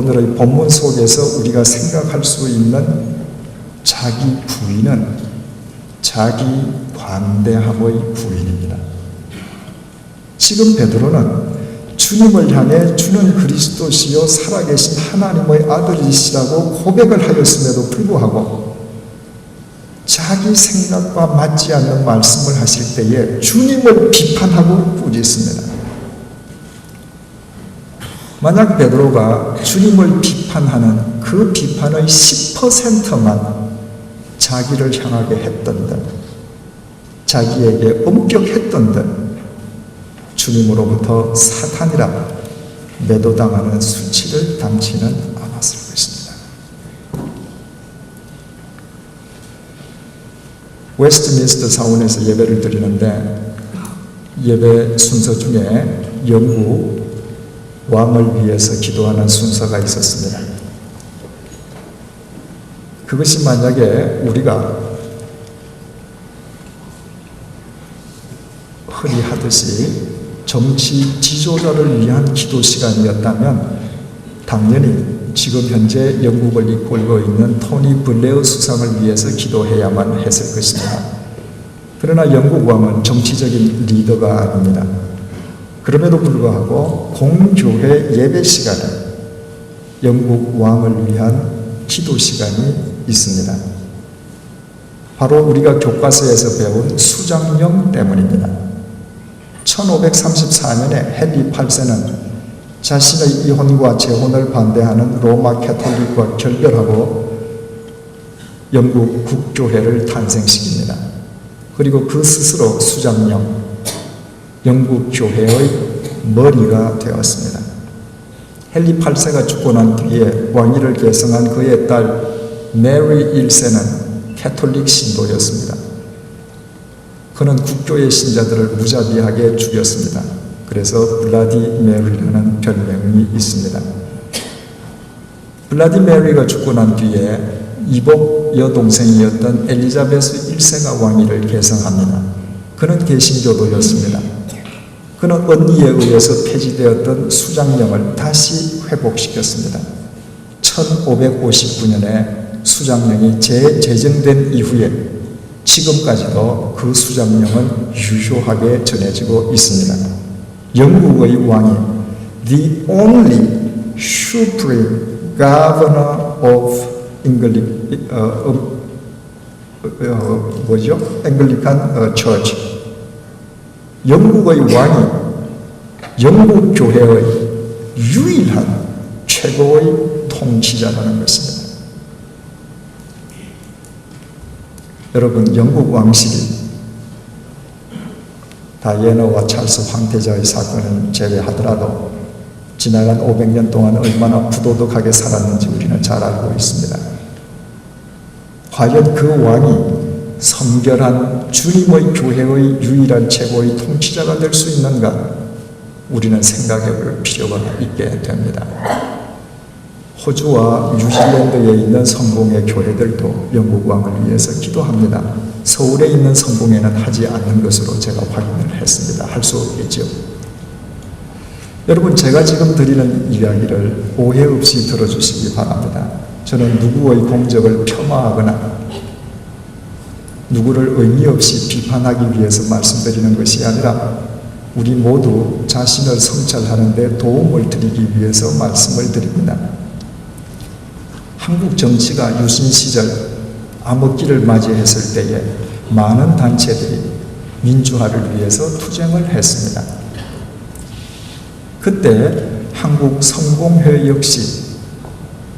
오늘의 본문 속에서 우리가 생각할 수 있는 자기 부인은 자기 관대함의 부인입니다. 지금 베드로는 주님을 향해 주는 그리스도시요 살아계신 하나님의 아들이시라고 고백을 하였음에도 불구하고 자기 생각과 맞지 않는 말씀을 하실 때에 주님을 비판하고 꾸짖습니다. 만약 베드로가 주님을 비판하는 그 비판의 10%만 자기를 향하게 했던들, 자기에게 엄격했던들 주님으로부터 사탄이라 매도당하는 수치를 당치는 않았을 것입니다. 웨스트민스터 사원에서 예배를 드리는데 예배 순서 중에 영국 왕을 위해서 기도하는 순서가 있었습니다. 그것이 만약에 우리가 흔히 하듯이 정치 지도자를 위한 기도 시간이었다면 당연히 지금 현재 영국을 이끌고 있는 토니 블레어 수상을 위해서 기도해야만 했을 것입니다. 그러나 영국 왕은 정치적인 리더가 아닙니다. 그럼에도 불구하고 공교회 예배 시간에 영국 왕을 위한 기도 시간이 있습니다. 바로 우리가 교과서에서 배운 수장령 때문입니다. 1534년에 헨리 8세는 자신의 이혼과 재혼을 반대하는 로마 캐톨릭과 결별하고 영국 국교회를 탄생시킵니다. 그리고 그 스스로 수장령, 영국 교회의 머리가 되었습니다. 헨리 8세가 죽고 난 뒤에 왕위를 계승한 그의 딸 메리 1세는 캐톨릭 신도였습니다. 그는 국교의 신자들을 무자비하게 죽였습니다. 그래서 블라디 메리라는 별명이 있습니다. 블라디 메리가 죽고 난 뒤에 이복 여동생이었던 엘리자베스 1세가 왕위를 계승합니다. 그는 개신교도였습니다. 그는 언니에 의해서 폐지되었던 수장령을 다시 회복시켰습니다. 1559년에 수장령이 재제정된 이후에 지금까지도 그 수장령은 유효하게 전해지고 있습니다. 영국의 왕이 The only supreme governor of Anglican Church. 영국의 왕이 영국 교회의 유일한 최고의 통치자라는 것입니다. 여러분, 영국 왕실이 다이애나와 찰스 황태자의 사건을 제외하더라도 지나간 500년 동안 얼마나 부도덕하게 살았는지 우리는 잘 알고 있습니다. 과연 그 왕이 성결한 주님의 교회의 유일한 최고의 통치자가 될 수 있는가? 우리는 생각해 볼 필요가 있게 됩니다. 호주와 뉴질랜드에 있는 성공의 교회들도 영국 왕을 위해서 기도합니다. 서울에 있는 성공회는 하지 않는 것으로 제가 확인을 했습니다. 할 수 없겠죠. 여러분, 제가 지금 드리는 이야기를 오해 없이 들어주시기 바랍니다. 저는 누구의 공적을 폄하하거나 누구를 의미 없이 비판하기 위해서 말씀드리는 것이 아니라 우리 모두 자신을 성찰하는 데 도움을 드리기 위해서 말씀을 드립니다. 한국 정치가 유신 시절 암흑기를 맞이했을 때에 많은 단체들이 민주화를 위해서 투쟁을 했습니다. 그때 한국 성공회 역시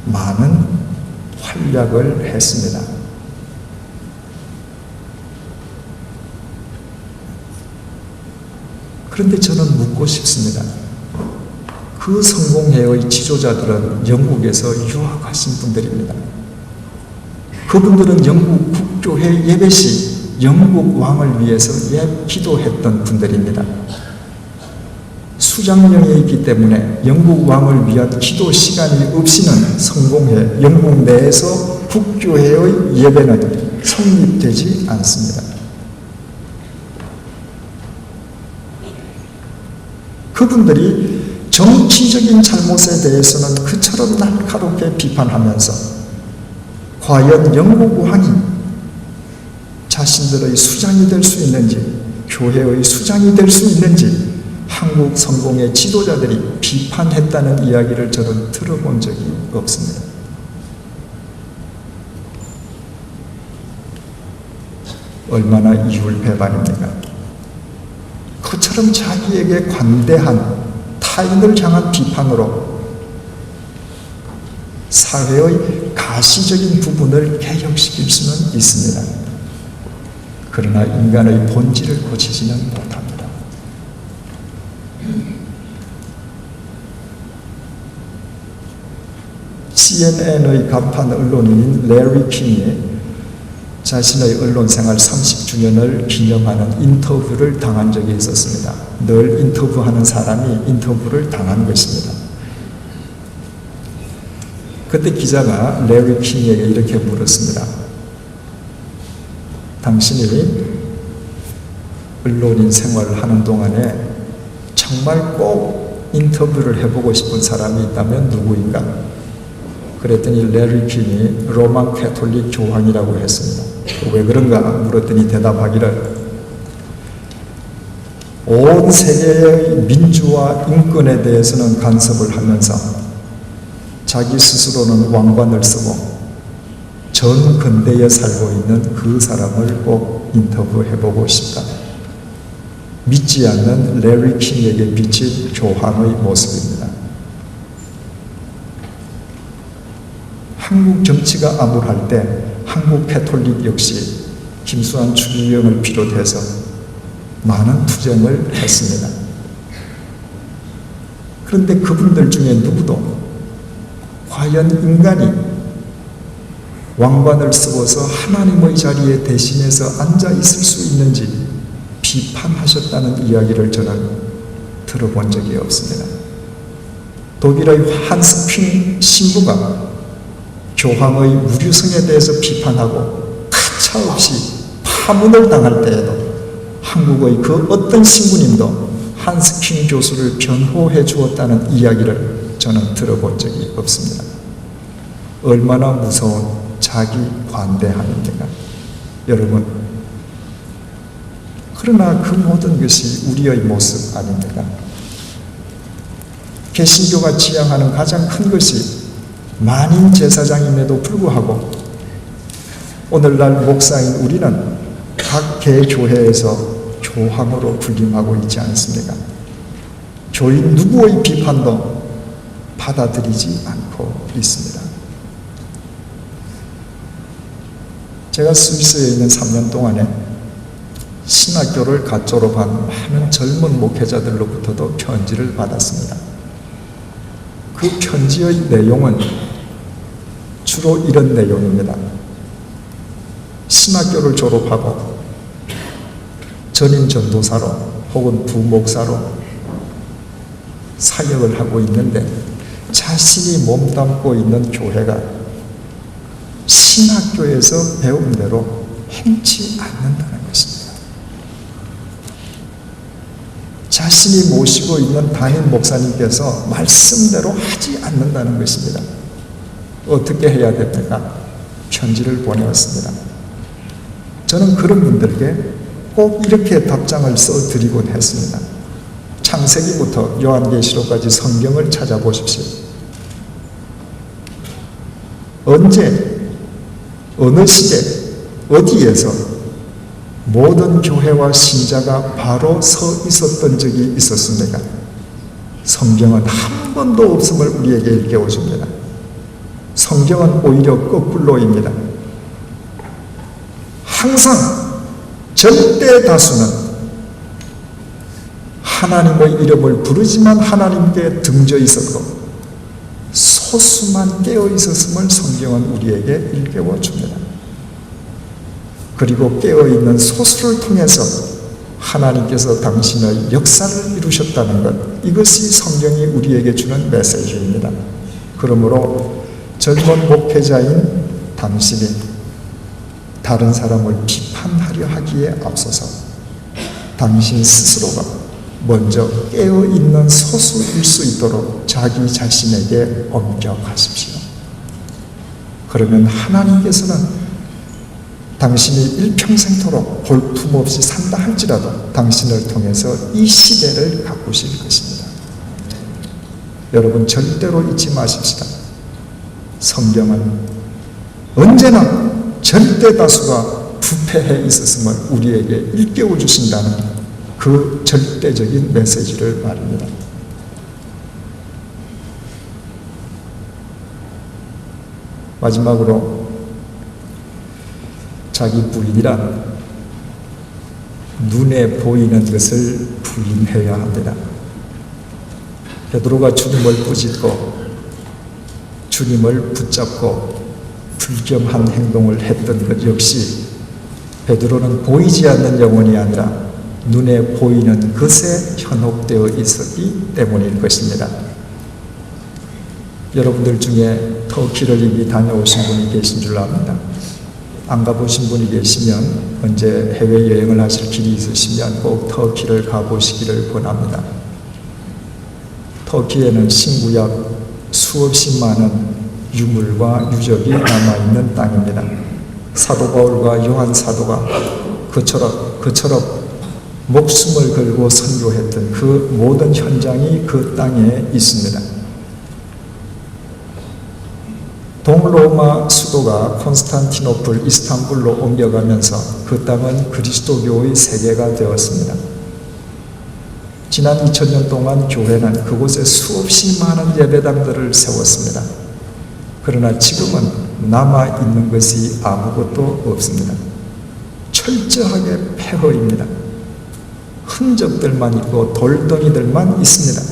많은 활약을 했습니다. 그런데 저는 묻고 싶습니다. 그 성공회의 지도자들은 영국에서 유학하신 분들입니다. 그분들은 영국 국교회 예배 시 영국 왕을 위해서 기도했던 분들입니다. 수장령이 있기 때문에 영국 왕을 위한 기도 시간이 없이는 성공회, 영국 내에서 국교회의 예배는 성립되지 않습니다. 그분들이 정치적인 잘못에 대해서는 그처럼 날카롭게 비판하면서 과연 영국 왕이 자신들의 수장이 될 수 있는지, 교회의 수장이 될 수 있는지 한국 성공의 지도자들이 비판했다는 이야기를 저는 들어본 적이 없습니다. 얼마나 이율배반입니까? 그처럼 자기에게 관대한 타인을 향한 비판으로 사회의 가시적인 부분을 개혁시킬 수는 있습니다. 그러나 인간의 본질을 고치지는 못합니다. CNN의 간판 언론인 레리 킹이 자신의 언론생활 30주년을 기념하는 인터뷰를 당한 적이 있었습니다. 늘 인터뷰하는 사람이 인터뷰를 당한 것입니다. 그때 기자가 레리 킹에게 이렇게 물었습니다. 당신이 언론인 생활을 하는 동안에 정말 꼭 인터뷰를 해보고 싶은 사람이 있다면 누구인가? 그랬더니 레리 킹이 로만 캐톨릭 교황이라고 했습니다. 왜 그런가 물었더니 대답하기를 온 세계의 민주와 인권에 대해서는 간섭을 하면서 자기 스스로는 왕관을 쓰고 전 근대에 살고 있는 그 사람을 꼭 인터뷰해보고 싶다. 믿지 않는 레리 킹에게 비친 교황의 모습입니다. 한국 정치가 암울할 때 한국 캐톨릭 역시 김수환 추기경을 비롯해서 많은 투쟁을 했습니다. 그런데 그분들 중에 누구도 과연 인간이 왕관을 쓰고서 하나님의 자리에 대신해서 앉아 있을 수 있는지 비판하셨다는 이야기를 저는 들어본 적이 없습니다. 독일의 한스 퀸 신부가 교황의 무류성에 대해서 비판하고 가차없이 파문을 당할 때에도 한국의 그 어떤 신부님도 한스 퀸 교수를 변호해 주었다는 이야기를 저는 들어본 적이 없습니다. 얼마나 무서운 자기 관대함입니까? 여러분, 그러나 그 모든 것이 우리의 모습 아닙니까? 개신교가 지향하는 가장 큰 것이 만인 제사장임에도 불구하고 오늘날 목사인 우리는 각 개교회에서 교황으로 군림하고 있지 않습니까? 교인 누구의 비판도 받아들이지 않고 있습니다. 제가 스위스에 있는 3년 동안에 신학교를 갓 졸업한 많은 젊은 목회자들로부터도 편지를 받았습니다. 그 편지의 내용은 주로 이런 내용입니다. 신학교를 졸업하고 전임 전도사로 혹은 부목사로 사역을 하고 있는데 자신이 몸담고 있는 교회가 신학교에서 배운 대로 행치 않는다는 것입니다. 자신이 모시고 있는 담임 목사님께서 말씀대로 하지 않는다는 것입니다. 어떻게 해야 됩니까? 편지를 보내왔습니다. 저는 그런 분들께 꼭 이렇게 답장을 써드리곤 했습니다. 창세기부터 요한계시록까지 성경을 찾아보십시오. 언제, 어느 시대, 어디에서 모든 교회와 신자가 바로 서 있었던 적이 있었습니까? 성경은 한 번도 없음을 우리에게 일깨워줍니다. 성경은 오히려 거꾸로입니다. 항상 절대 다수는 하나님의 이름을 부르지만 하나님께 등져 있었고 소수만 깨어 있었음을 성경은 우리에게 일깨워 줍니다. 그리고 깨어 있는 소수를 통해서 하나님께서 당신의 역사를 이루셨다는 것, 이것이 성경이 우리에게 주는 메시지입니다. 그러므로 젊은 목회자인 당신이 다른 사람을 비판하려 하기에 앞서서 당신 스스로가 먼저 깨어있는 소수일 수 있도록 자기 자신에게 엄격하십시오. 그러면 하나님께서는 당신이 일평생토록 볼품없이 산다 할지라도 당신을 통해서 이 시대를 가꾸실 것입니다. 여러분 절대로 잊지 마십시다. 성경은 언제나 절대 다수가 부패해 있었음을 우리에게 일깨워 주신다는 그 절대적인 메시지를 말입니다. 마지막으로 자기 부인이란 눈에 보이는 것을 부인해야 합니다. 베드로가 주님을 꾸짖고 주님을 붙잡고 불경한 행동을 했던 것 역시 베드로는 보이지 않는 영혼이 아니라 눈에 보이는 것에 현혹되어 있었기 때문일 것입니다. 여러분들 중에 터키를 이미 다녀오신 분이 계신 줄 압니다. 안 가보신 분이 계시면 언제 해외여행을 하실 길이 있으시면 꼭 터키를 가보시기를 권합니다. 터키에는 신구약 수없이 많은 유물과 유적이 남아있는 땅입니다. 사도 바울과 요한 사도가 그처럼 목숨을 걸고 선교했던 그 모든 현장이 그 땅에 있습니다. 동로마 수도가 콘스탄티노플, 이스탄불로 옮겨가면서 그 땅은 그리스도교의 세계가 되었습니다. 지난 2000년 동안 교회는 그곳에 수없이 많은 예배당들을 세웠습니다. 그러나 지금은 남아있는 것이 아무것도 없습니다. 철저하게 폐허입니다. 흔적들만 있고 돌덩이들만 있습니다.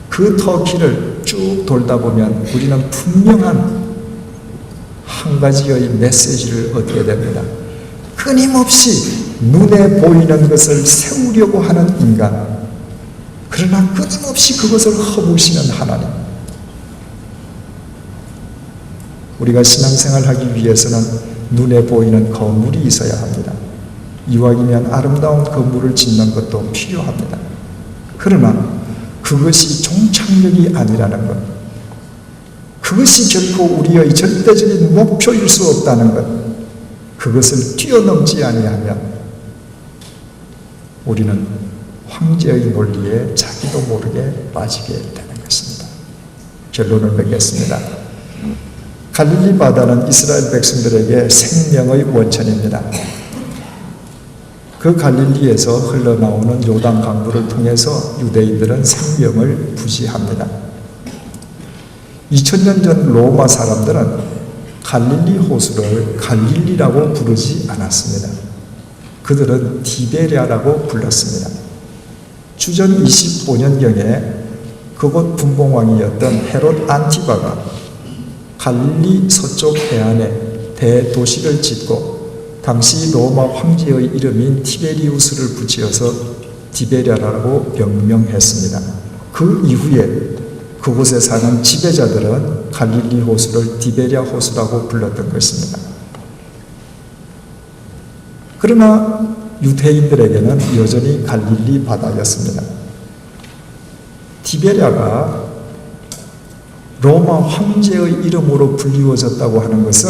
그 터키를 쭉 돌다 보면 우리는 분명한 한 가지의 메시지를 얻게 됩니다. 끊임없이 눈에 보이는 것을 세우려고 하는 인간, 그러나 끊임없이 그것을 허무시는 하나님. 우리가 신앙생활하기 위해서는 눈에 보이는 건물이 있어야 합니다. 이왕이면 아름다운 건물을 짓는 것도 필요합니다. 그러나 그것이 종착역이 아니라는 것, 그것이 결코 우리의 절대적인 목표일 수 없다는 것, 그것을 뛰어넘지 아니하면 우리는 황제의 논리에 자기도 모르게 빠지게 되는 것입니다. 결론을 맺겠습니다. 갈릴리 바다는 이스라엘 백성들에게 생명의 원천입니다. 그 갈릴리에서 흘러나오는 요단 강물을 통해서 유대인들은 생명을 부지합니다. 2000년 전 로마 사람들은 갈릴리 호수를 갈릴리라고 부르지 않았습니다. 그들은 디베랴라고 불렀습니다. 주전 25년경에 그곳 분봉왕이었던 헤롯 안티바가 갈릴리 서쪽 해안에 대도시를 짓고 당시 로마 황제의 이름인 티베리우스를 붙여서 디베랴라고 명명했습니다. 그 이후에 그곳에 사는 지배자들은 갈릴리 호수를 디베랴 호수라고 불렀던 것입니다. 그러나 유대인들에게는 여전히 갈릴리 바다였습니다. 디베랴가 로마 황제의 이름으로 불리워졌다고 하는 것은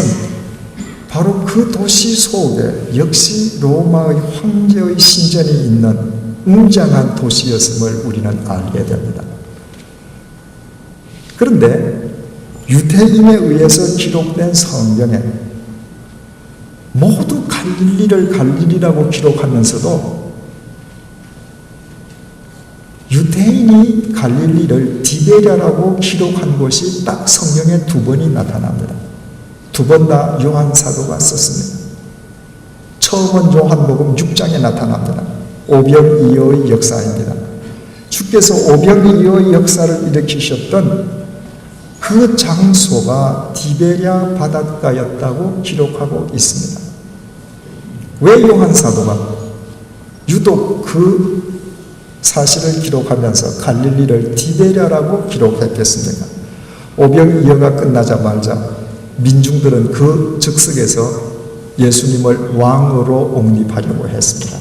바로 그 도시 속에 역시 로마의 황제의 신전이 있는 웅장한 도시였음을 우리는 알게 됩니다. 그런데 유대인에 의해서 기록된 성경에 모두 갈릴리를 갈릴리라고 기록하면서도 유대인이 갈릴리를 디베랴라고 기록한 것이 딱 성경에 2번이 나타납니다. 2번 다 요한 사도가 썼습니다. 처음은 요한복음 6장에 나타납니다. 오병이어의 역사입니다. 주께서 오병이어의 역사를 일으키셨던 그 장소가 디베랴 바닷가였다고 기록하고 있습니다. 왜 요한 사도가 유독 그 사실을 기록하면서 갈릴리를 디베랴라고 기록했겠습니까? 오병이어가 끝나자마자 민중들은 그 즉석에서 예수님을 왕으로 옹립하려고 했습니다.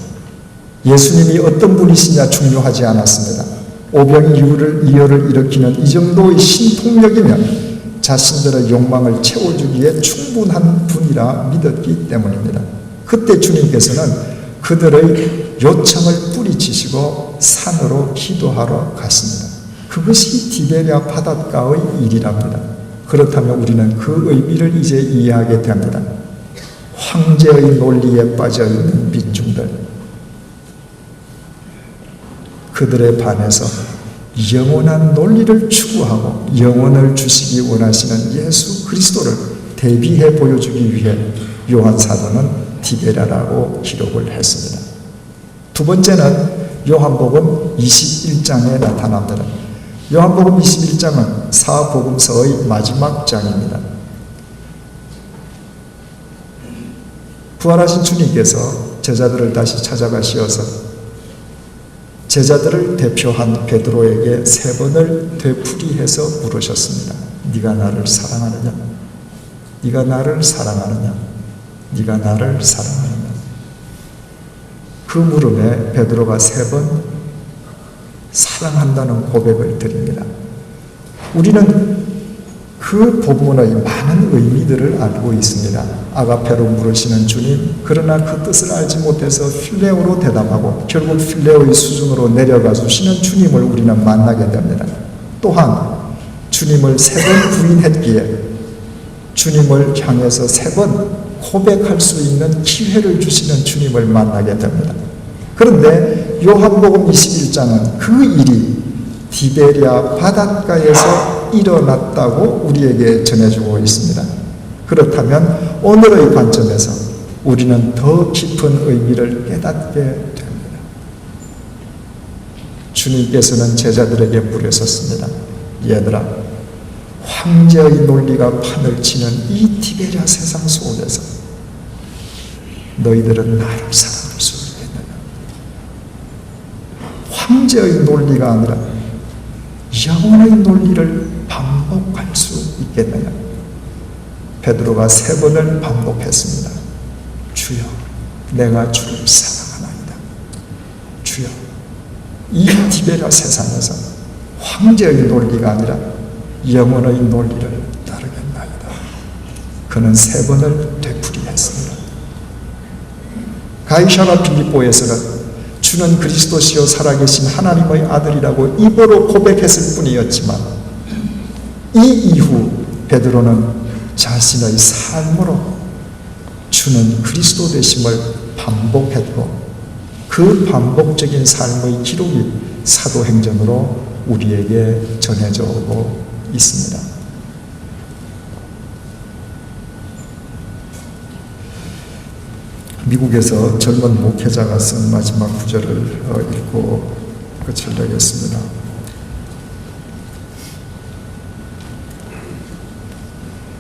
예수님이 어떤 분이시냐 중요하지 않았습니다. 오병이어를 일으키는 이 정도의 신통력이면 자신들의 욕망을 채워주기에 충분한 분이라 믿었기 때문입니다. 그때 주님께서는 그들의 요청을 뿌리치시고 산으로 기도하러 갔습니다. 그것이 디베랴 바닷가의 일이랍니다. 그렇다면 우리는 그 의미를 이제 이해하게 됩니다. 황제의 논리에 빠져있는 민중들, 그들에 반해서 영원한 논리를 추구하고 영원을 주시기 원하시는 예수 그리스도를 대비해 보여주기 위해 요한 사도는 디베랴라고 기록을 했습니다. 두 번째는 요한복음 21장에 나타납니다. 요한복음 21장은 사복음서의 마지막 장입니다. 부활하신 주님께서 제자들을 다시 찾아가시어서 제자들을 대표한 베드로에게 3번을 되풀이해서 물으셨습니다. 네가 나를 사랑하느냐? 네가 나를 사랑하느냐? 네가 나를 사랑하느냐? 그 물음에 베드로가 3번 사랑한다는 고백을 드립니다. 우리는 그 본문의 많은 의미들을 알고 있습니다. 아가페로 물으시는 주님, 그러나 그 뜻을 알지 못해서 필레오로 대답하고 결국 필레오의 수준으로 내려가 주시는 주님을 우리는 만나게 됩니다. 또한 주님을 3번 부인했기에 주님을 향해서 3번 고백할 수 있는 기회를 주시는 주님을 만나게 됩니다. 그런데 요한복음 21장은 그 일이 디베랴 바닷가에서 일어났다고 우리에게 전해주고 있습니다. 그렇다면 오늘의 관점에서 우리는 더 깊은 의미를 깨닫게 됩니다. 주님께서는 제자들에게 물으셨습니다. 얘들아, 황제의 논리가 판을 치는 이 디베랴 세상 속에서 너희들은 나를 사랑할 수 있겠느냐? 황제의 논리가 아니라 영원의 논리를 반복할 수 있겠느냐? 베드로가 3번을 반복했습니다. 주여, 내가 주를 사랑하나이다. 주여, 이 디베랴 세상에서 황제의 논리가 아니라 영원의 논리를 따르겠나이다. 그는 3번을 되풀이했습니다. 가이사라 빌립보에서는 주는 그리스도시요 살아계신 하나님의 아들이라고 입으로 고백했을 뿐이었지만 이 이후 베드로는 자신의 삶으로 주는 그리스도 되심을 반복했고 그 반복적인 삶의 기록이 사도행전으로 우리에게 전해져 오고 있습니다. 미국에서 젊은 목회자가 쓴 마지막 구절을 읽고 끝을 내겠습니다.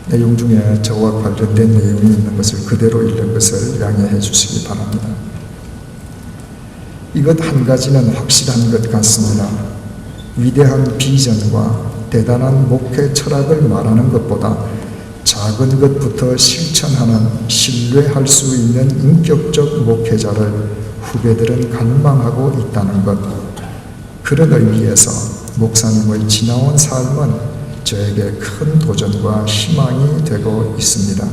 내용 중에 저와 관련된 내용이 있는 것을 그대로 읽는 것을 양해해 주시기 바랍니다. 이것 한 가지는 확실한 것 같습니다. 위대한 비전과 대단한 목회 철학을 말하는 것보다 작은 것부터 실천하는 신뢰할 수 있는 인격적 목회자를 후배들은 갈망하고 있다는 것. 그런 의미에서 목사님의 지나온 삶은 저에게 큰 도전과 희망이 되고 있습니다.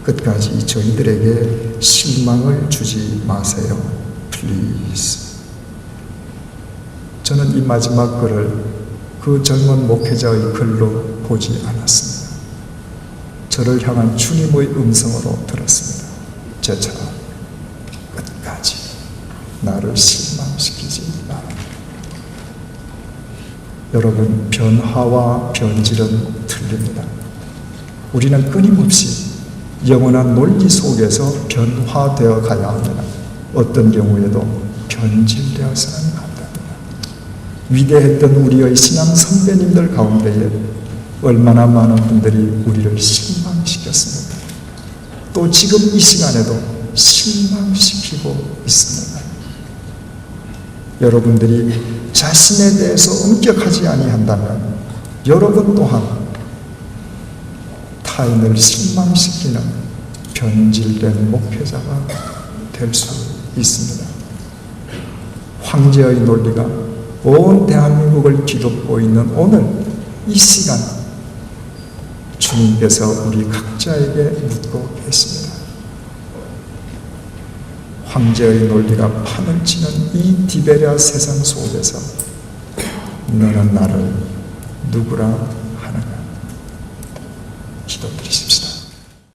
끝까지 저희들에게 실망을 주지 마세요. Please. 저는 이 마지막 글을 그 젊은 목회자의 글로 보지 않았습니다. 저를 향한 주님의 음성으로 들었습니다. 제처럼 끝까지 나를 실망시키지 마라. 여러분, 변화와 변질은 틀립니다. 우리는 끊임없이 영원한 논리 속에서 변화되어 가야 합니다. 어떤 경우에도 변질되어서는 안 됩니다. 위대했던 우리의 신앙 선배님들 가운데에 얼마나 많은 분들이 우리를 실망시켰습니까? 또 지금 이 시간에도 실망시키고 있습니다. 여러분들이 자신에 대해서 엄격하지 아니한다면 여러분 또한 타인을 실망시키는 변질된 목회자가 될 수 있습니다. 황제의 논리가 온 대한민국을 뒤덮고 있는 오늘 이 시간, 주님께서 우리 각자에게 묻고 계십니다. 황제의 논리가 판을 치는 이 디베랴 세상 속에서 너는 나를 누구라 하는가? 기도드리십시다.